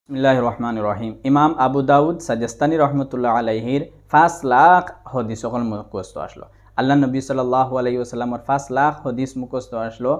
বিসমিল্লাহির রহমানির রহিম। ইমাম আবু দাউদ সাজেস্তানি রহমতুল্লাহ আলাইহির 5 লাখ হদিস সকল মুখস্থ আসলো। আল্লাহ নবী সাল্লাল্লাহু আলাইহি ওয়াসাল্লামের 5 লাখ হদিস মুখস্থ আসলো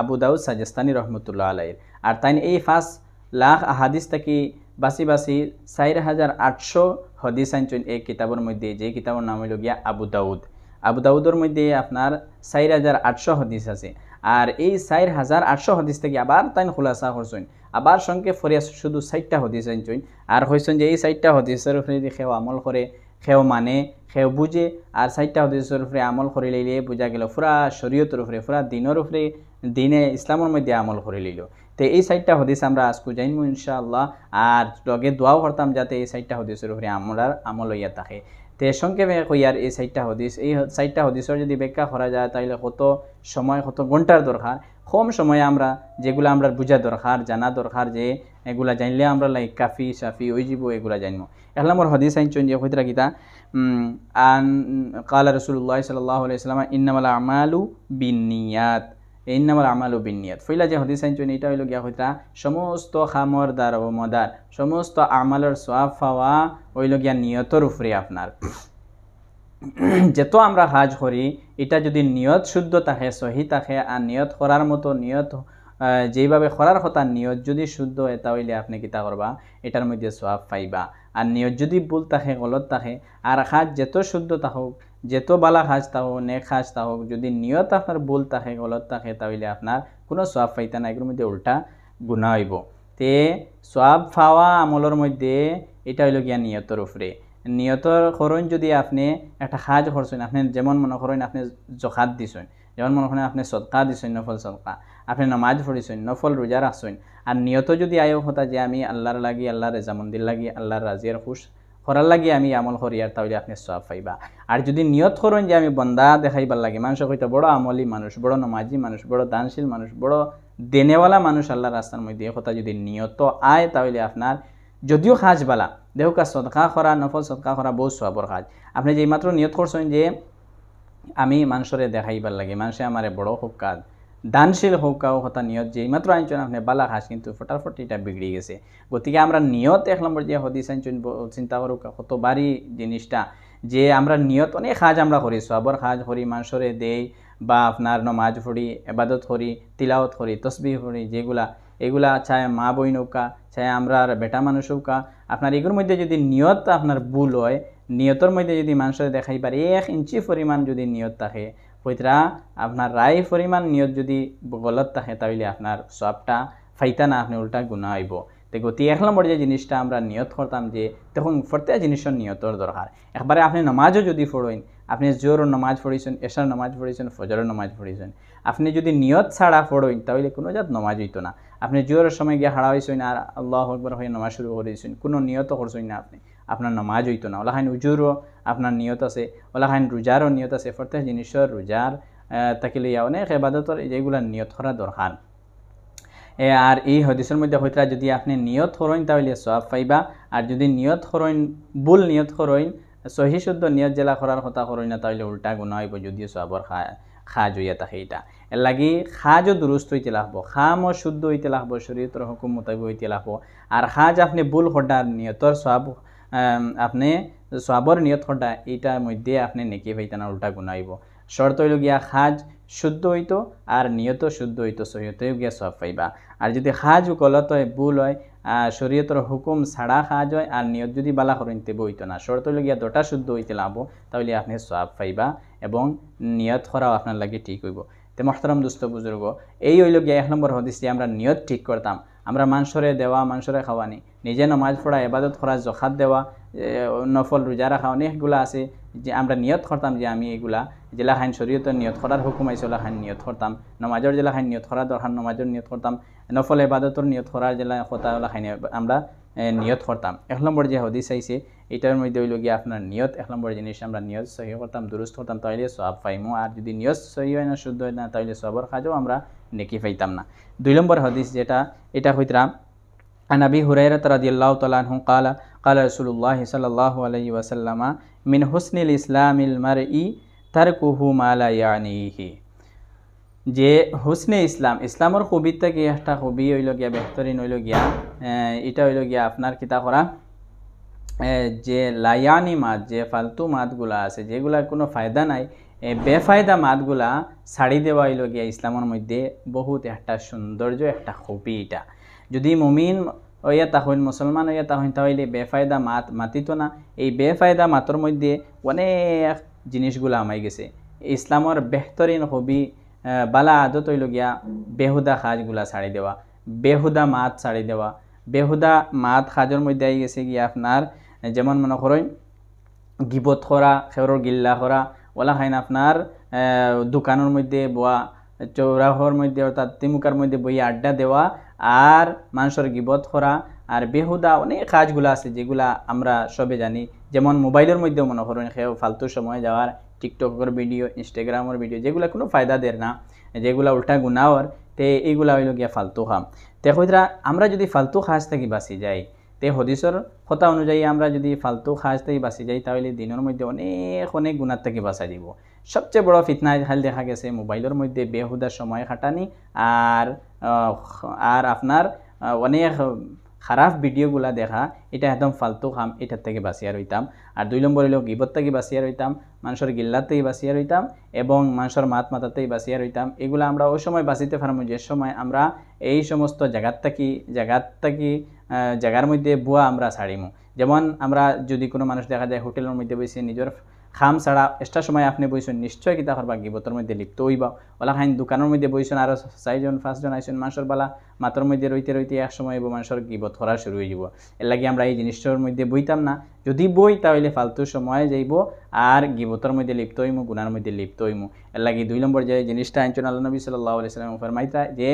আবু দাউদ সাজেস্তানি রহমতুল্লাহ আলাইহির। আর তাই এই 5 লাখ হাদিস থেকে বাসি বাসি 4800 হদিস আনছেন এই কিতাবের মধ্যে, যে কিতাবের নাম হইল গিয়া আবু দাউদ। আবু দাউদের মধ্যে আপনার 4800 হদিস আছে। আর এই 4800 হদিস থেকে আবার তাই খুলাসা করছেন, আবার সংক্ষেপ ফরিয়া শুধু 60টা হদিস আনছেন। আর হয়েছেন যে এই 60টা হদিসের উপরে যদি কেউ আমল করে, কেউ মানে, কেউ বুঝে, আর 60টা হদিসের উপরে আমল করে লইলে বোঝা গেল পুরা শরীয়তের উপরে, পুরা দিনের উপরে, দিনে ইসলামের মধ্যে আমল করে লইল। তো এই 60টা হদিস আমরা আজকে জানবো ইনশাআল্লাহ। আর লগে দোয়াও করতাম যাতে এই 60টা হদিসের উপরে আমরার আমল হইয়া থাকে। তে সংক্ষেপে কইয়ার এই 60টা হদিস, এই 60টা হদিসের যদি ব্যাখ্যা করা যায় তাহলে কত সময়, কত ঘন্টার দরকার। কম সময়ে আমরা যেগুলো আমরা বুঝা দরকার, জানা দরকার, যে এগুলা জানলে আমরা লাইক কাফি সাফি ওই যাব এগুলা জানবো। এক নম্বর হদিস আইনছেন যে হইতরা গীতা কালা রাসূলুল্লাহ সাল্লাল্লাহু আলাইহি ওয়াসাল্লাম ইন্নামাল আমালু বিন্নিয়াত, ইন্নামাল আমালু বিন্নিয়াত। ফইলা যে হদিস আইনছেন এটা হইল গিয়া হইতরা সমস্ত খামর দার ও মদার, সমস্ত আমালের সওয়াব পাওয়া হইল গিয়া নিয়তের উপরে। আপনার যেত আমরা কাজ করি এটা যদি নিয়ত শুদ্ধ থাকে, সহি থাকে, আর নিয়ত করার মতো নিয়ত যেইভাবে করার কথা নিয়ত যদি শুদ্ধ হয় তাহলে আপনি কিতা করবা, এটার মধ্যে সওয়াব পাইবা। আর নিয়ত যদি ভুল থাকে, গলত থাকে, আর কাজ যেত শুদ্ধ থাকুক, যেত বালা কাজ থাকুক, নেক কাজ থাকুক, যদি নিয়ত আপনার ভুল থাকে, গলত থাকে, তাহলে আপনার কোনো সওয়াব পাইতা না, এগুলোর মধ্যে উল্টা গুনাহ হইব। তে সওয়াব পাওয়া আমলের মধ্যে এটা হইল গিয়া নিয়তের উপরে। নিয়তর করুন যদি আপনি একটা কাজ করছেন, আপনি যেমন মনে করেন আপনি জকাত দিছেন, যেমন মনে করেন আপনি সদকা দিছেন, নফল সদকা, আপনি নামাজ পড়িছেন, নফল রোজা রাখছেন, আর নিয়ত যদি আয়ো কথা যে আমি আল্লাহর লাগি, আল্লাহর রেজামন্দির লাগি, আল্লাহর রাজিয়ার খুশ করার লাগি আমি আমল করি, আর তাহলে আপনি সওয়াব পাইবা। আর যদি নিয়ত করেন যে আমি বন্দা দেখাইবার লাগে, মানুষ হয়তো বড় আমলি মানুষ, বড় নমাজি মানুষ, বড় দানশীল মানুষ, বড় দেনেওয়ালা মানুষ আল্লাহর রাস্তার মধ্যে, কথা যদি নিয়ত আয় তাহলে আপনার যদিও কাজ বালা দেহুকা সদকা করা, নফল সদকা করা বহু সওয়াবের কাজ। আপনি যে মাত্র নিয়ত করছেন যে আমি মানুষরে দেখাইবার লাগে, মানুষে আমারে বড় হোক কাজ, দানশীল হোক কাও কথা নিয়ত যে মাত্র আনছেন আপনি বালা কাজ, কিন্তু ফটাফট এটা বিগড়ে গেছে। গতিকে আমরা নিয়ত এক নম্বর যে হদিস আনছেন চিন্তা করুক কত বাড়ি জিনিসটা, যে আমরা নিয়ত অনেক কাজ আমরা করি, সওয়াবের কাজ করি, মানুষরে দেই, বা আপনার নমাজ পড়ি, ইবাদত করি, তিলাওয়াত করি, তসবিহ করি, যেগুলা এগুলা চায় মা বই নৌকা, চায় আমরা বেটা মানুষ হোকা, আপনার এগুলোর মধ্যে যদি নিয়ত আপনার ভুল হয়, নিয়তের মধ্যে যদি মানুষের দেখাইবার 1 ইঞ্চি পরিমাণ যদি নিয়ত থাকে, পৈতরা আপনার রায় পরিমাণ নিয়ত যদি গলত থাকে, তাহলে আপনার সবটা ফাইতা না, আপনি উল্টা গুনাহ হইব। তো গতি 1 নম্বর যে জিনিসটা আমরা নিয়ত করতাম, যে তখন প্রত্যেক জিনিসের নিয়তর দরকার। একবারে আপনি নামাজও যদি পড়েন, আপনি জোহরের নামাজ পড়েছেন, এশার নামাজ পড়েছেন, ফজরের নামাজ পড়েছেন, আপনি যদি নিয়ত ছাড়া পড়েন তাহলে কোনো জাত নামাজ হইতো না। আপনি জোহরের সময় গিয়ে হারা হয়েছেন আর আল্লাহু আকবার হয়ে নামাজ শুরু করেছেন, কোনো নিয়ত করছেন না আপনি, আপনার নামাজ হইতো না। ওলাখান উজুরও আপনার নিয়ত আছে, ওলাখান রোজারও নিয়ত আছে, প্রত্যেক জিনিসের রোজার তাকে লইয়া অনেক ইবাদতের যেগুলো নিয়ত করা দরকার। আর এই হদিসের মধ্যে হইতরা যদি আপনি নিয়ত করেন তাহলে সওয়াব পাইবা, আর যদি নিয়ত করেন ভুল নিয়ত করেন, সহি শুদ্ধ নিয়ত জেলা করার কথা করেন না, তাহলে উল্টা গুনাহ হইব, যদিও সওয়াবর খাজ হইয়া থাকে। এটা এর লাগি খাজও দুরুস্ত হইতে লাগবো, খামও শুদ্ধ হইতে লাগবো, শরীয়তের হুকুম মোতাবেক হইতে লাগবো। আর খাজ আপনি ভুল খড্ডা নিয়তর সওয়াব, আপনি সওয়াবর নিয়ত খড্ডা, এইটার মধ্যে আপনি নেকি পাইতা না, উল্টা গুনাহ হইব। শর্ত হইল গিয়া খাজ শুদ্ধ হইতো আর নিয়ত শুদ্ধ হইতো, সহিয়তেও গিয়া সওয়াব পাইবা। আর যদি খাজ গলত হয়, ভুল হয়, শরীয়তের হুকুম ছাড়া খাজ হয়, আর নিয়ত যদি বালা করেন তেবে হইতো না, শর্ত হইল গিয়া দুটা শুদ্ধ হইতে লাগবো, তাহলে আপনি সওয়াব পাইবা এবং নিয়ত করাও আপনার লাগে ঠিক হইব। তে মোহতারাম দোস্ত বুজুর্গ, এই হইল গিয়া 1 নম্বর হদিস, যে আমরা নিয়ত ঠিক করতাম, আমরা মানুষরে দেওয়া, মানুষরে খাওয়ানি, নিজে নামাজ পড়া, ইবাদত করা, জাকাত দেওয়া, নফল রোজা রাখা, অনেকগুলা আছে, যে আমরা নিয়ত করতাম যে আমি এগুলা জেলাখান শরীয়তের নিয়ত করার হুকুম আইছে, ওলাখান নিয়ত করতাম, নমাজের জেলাখান নিয়ত করার দরকার নমাজের নিয়ত করতাম, নফল ইবাদতের নিয়ত করার জেলা কথা ওলাখান আমরা নিয়ত করতাম। 1 নম্বর যে হদিস আইছে এটার মধ্যে হইল গিয়া আপনার নিয়ত 1 নম্বর জিনিস, আমরা নিয়ত সহি করতাম, দুরুস্ত করতাম, তাইলে সওয়াব পাইমু। আর যদি নিয়ত সহি হয় না, শুদ্ধ হয় না, তাইলে সওয়াবর কাজও আমরা নেকি পাইতাম না। 2 নম্বর হদিস যেটা, এটা হইতরা عن أبي هريرة رضي الله تعالى عنه قال قال رسول الله صلى الله عليه وسلم من حسن الإسلام المرء تركه ما لا يعنيه। যে হুসনে ইসলাম ইসলামর খুবির থেকে একটা খুবই হইল গিয়া বেহতরিন হইল গিয়া এটা হইল গিয়া আপনার কিতা করা যে লায়ানি মাত যে ফালতু মাতগুলা আছে যেগুলার কোনো ফায়দা নাই বেফায়দা মাতগুলা ছাড়ি দেওয়া হইল গিয়া ইসলামের মধ্যে বহুত একটা সৌন্দর্য একটা খুবই এটা যদি মুমিন হইয়া তাহইন মুসলমান হইয়া তাহইন তাহলে বেফায়দা মাত মাতিত না এই বেফায়দা মাতর মধ্যে অনেক জিনিসগুলা আমাই গেছে ইসলামের বেহতরিন খুবই বালা আদত হইল গিয়া বেহুদা কাজগুলা ছাড়ি দেওয়া বেহুদা মাত ছাড়ি দেওয়া বেহুদা মাত কাজের মধ্যে আই গেছে গিয়া আপনার যেমন মনে করেন গিবত করা খেরর গিল্লা করা ওলা খাইন আপনার দোকানের মধ্যে বয়া চৌরাহর মধ্যে অর্থাৎ তিমুকার মধ্যে বইয়া আড্ডা দেওয়া আর মানুষের গিবত করা আর বেহুদা অনেক কাজগুলো আছে যেগুলা আমরা সবে জানি যেমন মোবাইলের মধ্যেও মনে করেন সেও ফালতু সময় যাওয়ার টিকটকের ভিডিও ইনস্টাগ্রামের ভিডিও যেগুলা কোনো ফায়দা দেয় না যেগুলা উল্টা গুনাওর তে এইগুলা হইল গিয়া ফালতু খাম তে কইরা আমরা যদি ফালতু খাজ থাকি বাঁচি যাই তে হদিসর কথা অনুযায়ী আমরা যদি ফালতু খাজ থেকে বাঁচি যাই তাহলে দিনের মধ্যে অনেক অনেক গুণার থেকে বাঁচা দিব সবচেয়ে বড় ফিতনা হাল দেখা গেছে মোবাইলের মধ্যে বেহুদা সময় খাটানি আর আর আপনার অনেক খারাপ ভিডিওগুলা দেখা এটা একদম ফালতু খাম এটার থেকে বাঁচিয়া রইতাম আর 2 নম্বর হইল গিবত থেকে বাঁচিয়া রইতাম মানুষের গিল্লার থেকে বাঁচিয়া রইতাম এবং মানুষের মাত মাতাতেই বাঁচিয়া রইতাম এগুলো আমরা ওই সময় বাঁচিতে পারবো যে সময় আমরা এই সমস্ত জায়গার মধ্যে বুয়া আমরা ছাড়িমু যেমন আমরা যদি কোনো মানুষ দেখা যায় হোটেলের মধ্যে বসে নিজের খাম ছাড়া এক্সট্রা সময় আপনি বইছেন নিশ্চয় কিতা করবা গিবতের মধ্যে লিপ্ত হইবা ওলা খাইন দোকানের মধ্যে বইছেন আরও 4জন 5জন আইসেন মানুষের বালা মাতর মধ্যে রইতে রইতে এক সময় মানুষের গিবত করা শুরু হয়ে যাব এর লাগে আমরা এই জিনিসটার মধ্যে বইতাম না যদি বই তাহলে ফালতু সময় যাইব আর গিবতের মধ্যে লিপ্ত হইমু গুনার মধ্যে লিপ্ত হইমু এর লাগে 2 নম্বর যে জিনিসটা আনছেন আল্লাহ নবী সাল্লাল্লাহু আলাইহি ওয়াসাল্লাম ফরমাইতা যে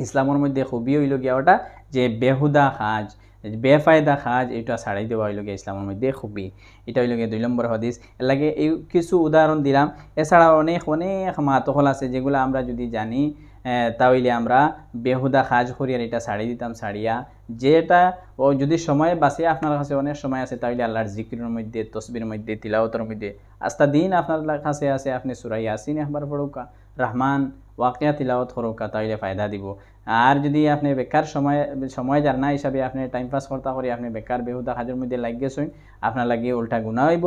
ইসলামের মধ্যে খুবই হইল গিয়া ওটা যে বেহুদা কাজ বেফায়দা কাজ এটা ছাড়াই দেওয়া হইল গিয়া ইসলামের মধ্যে খুবই এটা হইল গিয়া 2 নম্বর হাদিস এর লাগে এই কিছু উদাহরণ দিলাম এছাড়া অনেক অনেক মাতহল আছে যেগুলো আমরা যদি জানি তাহলে আমরা বেহুদা কাজ করি আর এটা ছাড়ি দিতাম ছাড়িয়া যেটা ও যদি সময় বাঁচে আপনার কাছে অনেক সময় আছে তাহলে আল্লাহর জিকিরের মধ্যে তসবির মধ্যে তিলাওয়াতের মধ্যে আস্তা দিন আপনার কাছে আছে আপনি সূরা ইয়াসিন একবার পড়ুকা রহমান ওয়াকিয়া তিলাওয়াত করুকা তাহলে ফায়দা দিব আর যদি আপনি বেকার সময় যার না হিসাবে আপনি টাইম পাস করতে করি আপনি বেকার বেহুদা কাজের মধ্যে লাগিয়েছেন আপনার লাগিয়ে উল্টা গুণা হইব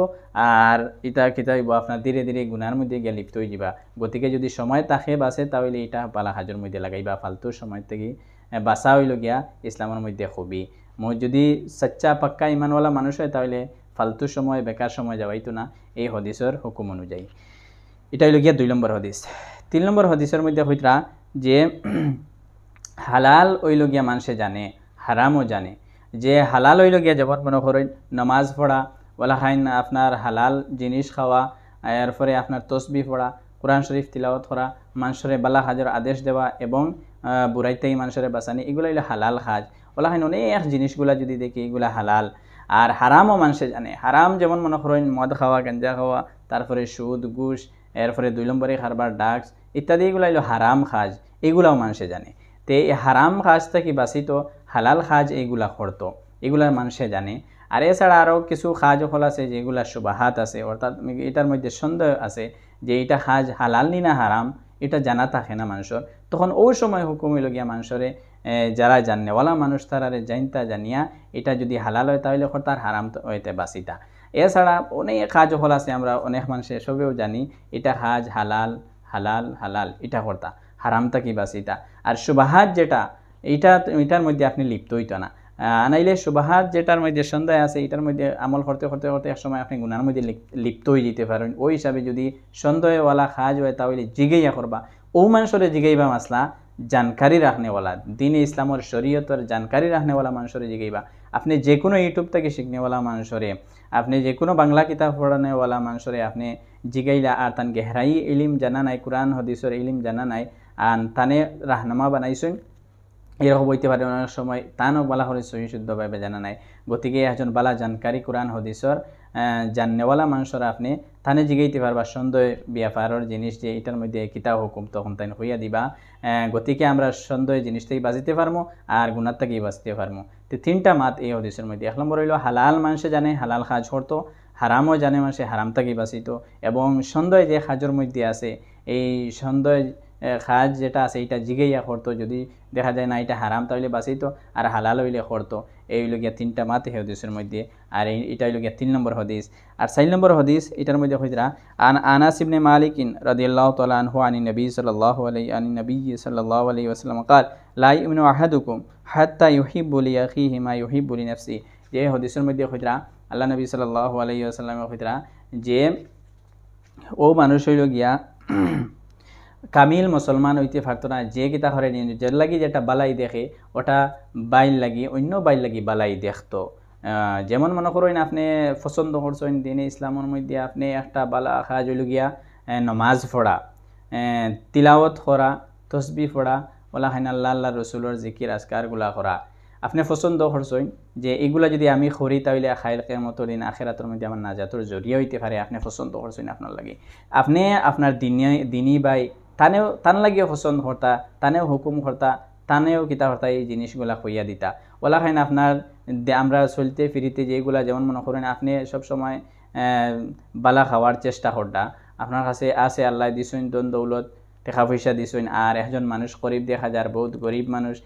আর ইটা কিতা হইব আপনার ধীরে ধীরে গুনার মধ্যে গিয়ে লিপ্ত হয়ে যাবা গতিকে যদি সময় তাকে বাঁচে তাহলে এটা পালা কাজের মধ্যে লাগাইবা ফালতু সময় থেকে বাঁচা হইল গিয়া ইসলামের মধ্যে খুবই যদি সচ্চা পাক্কা ইমানওয়ালা মানুষ হয় তাহলে ফালতু সময় বেকার সময় যাওয়াইতো না এই হদিসের হুকুম অনুযায়ী এটা হইল গিয়া 2 নম্বর হদিস 3 নম্বর হদিসের মধ্যে হইতরা যে হালাল হইল গিয়া মানুষে জানে হারামও জানে যে হালাল হইল গিয়া যেমন মনে করেন নামাজ পড়া ওলা খাইন আপনার হালাল জিনিস খাওয়া এরপরে আপনার তসবি পড়া কোরআন শরীফ তিলাওয়াত করা মানুষের বালা কাজের আদেশ দেওয়া এবং বুড়াইতেই মানুষের বাঁচানি এগুলো হইল হালাল কাজ ওলা খাইন অনেক জিনিসগুলা যদি দেখি এগুলা হালাল আর হারামও মানুষে জানে হারাম যেমন মনে করেন মদ খাওয়া গাঞ্জা খাওয়া তারপরে সুদ ঘুষ এরপরে 2 নম্বরে খারবার ডাক্স ইত্যাদি এগুলো হইল হারাম কাজ এগুলাও মানুষে জানে তে এই হারাম কাজ থেকে বাঁচিত হালাল কাজ এইগুলা করতো এগুলার মানুষে জানে আর এছাড়া আরও কিছু কাজ হল আছে যেগুলা সুবাহাত আছে অর্থাৎ এটার মধ্যে সন্দেহ আছে যে এটা কাজ হালাল নি না হারাম এটা জানা থাকে না মানুষের তখন ওই সময় হুকুম হইল গিয়া মানুষরে যারা জানেওয়ালা মানুষ তারারে জানতা জানিয়া এটা যদি হালাল হয় তাহলে তার হারাম হইতে বাঁচিতা এছাড়া অনেক কাজ হল আছে আমরা অনেক মানুষের সবেও জানি এটা কাজ হালাল হালাল হালাল এটা করতা হারামটা কি বাঁচিতা আর সুবাহাত যেটা এটার মধ্যে আপনি লিপ্ত হইতো না আনাইলে সুবাহাত যেটার মধ্যে সন্দেহ আছে এটার মধ্যে আমল করতে করতে করতে এক সময় আপনি গুনার মধ্যে লিপ্ত হয়ে যেতে পারেন ওই হিসাবে যদি সন্দেহওয়ালা কাজ হয় তাহলে জিগাইয়া করবা ও মানুষের জিগাইবা মাসলা জানকারি রাখনেওয়ালা দিন ইসলামের শরীয়তের জানকারি রাখনেওয়ালা মানুষের জিগাইবা আপনি যে কোনো ইউটিউব থেকে শিখনেওয়ালা মানুষরে আপনি যে কোনো বাংলা কিতাব পড়ানেওয়ালা মানুষরে আপনি জিগাইলা আর তান গেহরাই ইলিম জানা নাই কোরআন হদিসের ইলিম জানা নাই আর তানে রাহনামা বানাইছেন এরকম হইতে পারে অনেক সময় তানও বালা করে সহি শুদ্ধভাবে জানা নাই গতিকে একজন বালা জানকারী কোরআন হদিসর জাননেওয়ালা মানুষের আপনি তানে জিগাইতে পারবা সন্দেহ ব্যাপারের জিনিস যে এটার মধ্যে কিতাব হুকুম তখন তাই হইয়া দিবা গতিকে আমরা সন্দেহ জিনিস থেকে বাঁচিতে পারবো আর গুণার থেকেই বাঁচতে পারবো তো 3টা মাত এই হদিসের মধ্যে 1 নম্বর হইল হালাল মানুষে জানে হালাল কাজ করতো হারামও জানে মানুষে হারাম থেকেই বাঁচিত এবং সন্দেহ যে কাজের মধ্যে আছে এই সন্দেহ খাজ যেটা আছে এটা জিগাইয়া করতো, যদি দেখা যায় না এটা হারাম তাহলে বাঁচিত, আর হালাল হইলে করতো। এই হইল গিয়া 3টা মাতে হদিসের মধ্যে, আর এটা হইল গিয়া 3 নম্বর হদিস। আর 4 নম্বর হদিস এটার মধ্যে হইরা আনাস ইবনে মালিক রাদিয়াল্লাহু তাআলা আনহু আনি নবী সাল্লাল্লাহু আলাইহি ওয়াসাল্লাম قال لا يؤمن احدكم حتى يحب لاخيه ما يحب لنفسه। যে হদিসের মধ্যে হইরা আল্লাহ নবী সাল্লাল্লাহু আলাইহি ওয়াসাল্লামের হইরা যে ও মানুষ হইল গিয়া কামিল মুসলমান হইতে পারতো না, যে কিতা করে নিজের লাগি যেটা বালাই দেখে ওটা বাইল লাগি অন্য বাইল লাগি বালাই দেখতো। যেমন মনে করেন আপনি পছন্দ করছেন দিনে ইসলামের মধ্যে আপনি একটা বালা কাজ হইল গিয়া নমাজ পড়া, তিলাওয়াত করা, তসবিহ পড়া, ওলা হাইন আল্লাহ আল্লাহ রসুলের জিকির আজকারগুলা করা, আপনি পছন্দ করছেন যে এগুলা যদি আমি করি তাহলে খাইল কিয়ামতের দিন আখিরাতের মধ্যে আমার নাজাতের জরিয়া হইতে পারে, আপনি পছন্দ করছেন আপনার লাগে, আপনি আপনার দিনী বাই তান লাগিও পছন্দ করতা, তানেও হুকুম করতা, তানেও কিতা করতা এই জিনিসগুলা কইয়া দিতা। ওলা খাইন আপনার আমরা চলতে ফিরিতে যেগুলা যেমন মনে করেন আপনি সবসময় বালা খাওয়ার চেষ্টা করতা, আপনার কাছে আছে আল্লাহ দিছেন দন দৌলত টাকা পয়সা দিছেন, আর একজন মানুষ গরিব দেখা যার বহুত গরিব মানুষ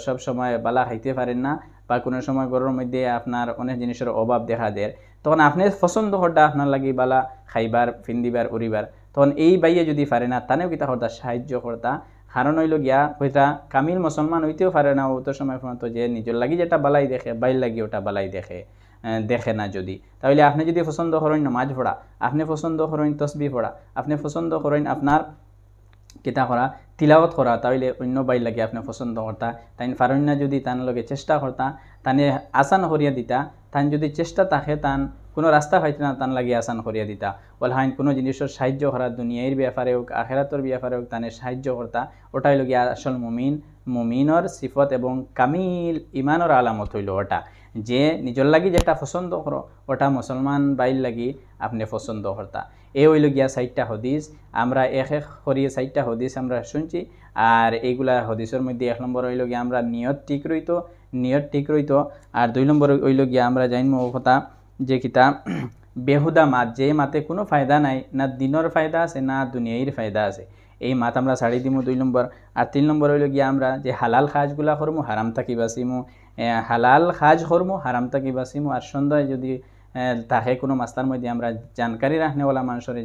সব সময় বালা খাইতে পারেন না, বা কোনো সময় ঘরের মধ্যে আপনার অনেক জিনিসের অভাব দেখা দেয়, তখন আপনি পছন্দ করতা আপনার লাগি বালা খাইবার ফিন্দিবার উড়িবার, তখন এই বাইয়ে যদি পারে না তানেও কিতা করতা সাহায্য করতা। কারণ হইল গিয়া হইতা কামিল মুসলমান হইতেও পারে না অত সময় পর্যন্ত যে নিজের লাগি যেটা বালাই দেখে বাইর লাগি ওটা বালাই দেখে না। যদি তাহলে আপনি যদি পছন্দ করেন নামাজ পড়া, আপনি পছন্দ করেন তসবিহ পড়া, আপনি পছন্দ করেন আপনার কিতা করা তিলাওয়াত করা, তাহলে অন্য বাইর লাগে আপনি পছন্দ করতা, তাই পারেন না যদি তার লগে চেষ্টা করতা, তানে আসান করিয়া দিতা, তান যদি চেষ্টা থাকে তান কোনো রাস্তা পাইতে না তান লাগে আসান করিয়া দিতা। বল হাইন কোনো জিনিসের সাহায্য করা দুনিয়ার ব্যাপারে হোক আখেরাতর ব্যাপারে হোক তানে সাহায্য করতা, ওটাই লগে আসল মুমিনর সিফত এবং কামিল ইমানর আলামত হইল ওটা, যে নিজের লাগি যেটা পছন্দ করো ওটা মুসলমান বাইর লাগি আপনি পছন্দ করতা। এই হইল গিয়া 4টা হদিস, আমরা এক এক করিয়ে 4টা হদিস আমরা শুনছি। আর এইগুলা হদিসের মধ্যে 1 নম্বর হইল গিয়া আমরা নিয়ত ঠিক রইতো, আর 2 নম্বর হইল গিয়া আমরা জানবো কথা যে কিতা বেহুদা মাত, যে মাতে কোনো ফায়দা নাই, না দিনের ফায়দা আছে না দুনিয়ার ফায়দা আছে, এই মাত আমরা ছাড়ি দিমু 2 নম্বর। আর 3 নম্বর হইল গিয়া আমরা যে হালাল খাজগুলা করমু হারাম থাকি বাঁচিমু, হালাল খাজ করমু হারাম থাকি বাঁচিমু। আর সন্ধ্যায় যদি তাহে কোনো মাসলার মধ্যে আমরা জানকারি রাখনেওয়ালা মানুষের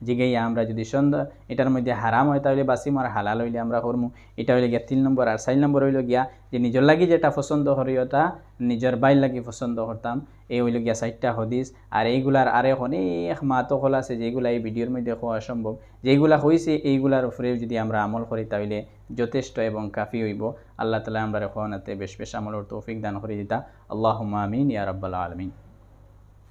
জিগাইয়া আমরা যদি সন্ধ্যা এটার মধ্যে হারাম হয় তাহলে বাঁচিমু, আর হালাল হইলে আমরা করমু। এটা হইলে গিয়া 3 নম্বর। আর 4 নম্বর হইল গিয়া যে নিজের লাগি যেটা পছন্দ করি ওটা নিজের বাইর লাগি পছন্দ করতাম। এই হইল গিয়া 4টা হদিস। আর এইগুলার আরেক অনেক মাতকল আছে যেগুলা এই ভিডিওর মধ্যে হওয়া সম্ভব, যেগুলা হয়েছে এইগুলার উপরে যদি আমরা আমল করি তাহলে যথেষ্ট এবং কাফি হইব। আল্লাহ তাআলা আমরা খোয়ানাতে বেশ বেশ আমলের তৌফিক দান করে দিতা। আল্লাহুম্মা আমিন ইয়া রাব্বাল আলামিন।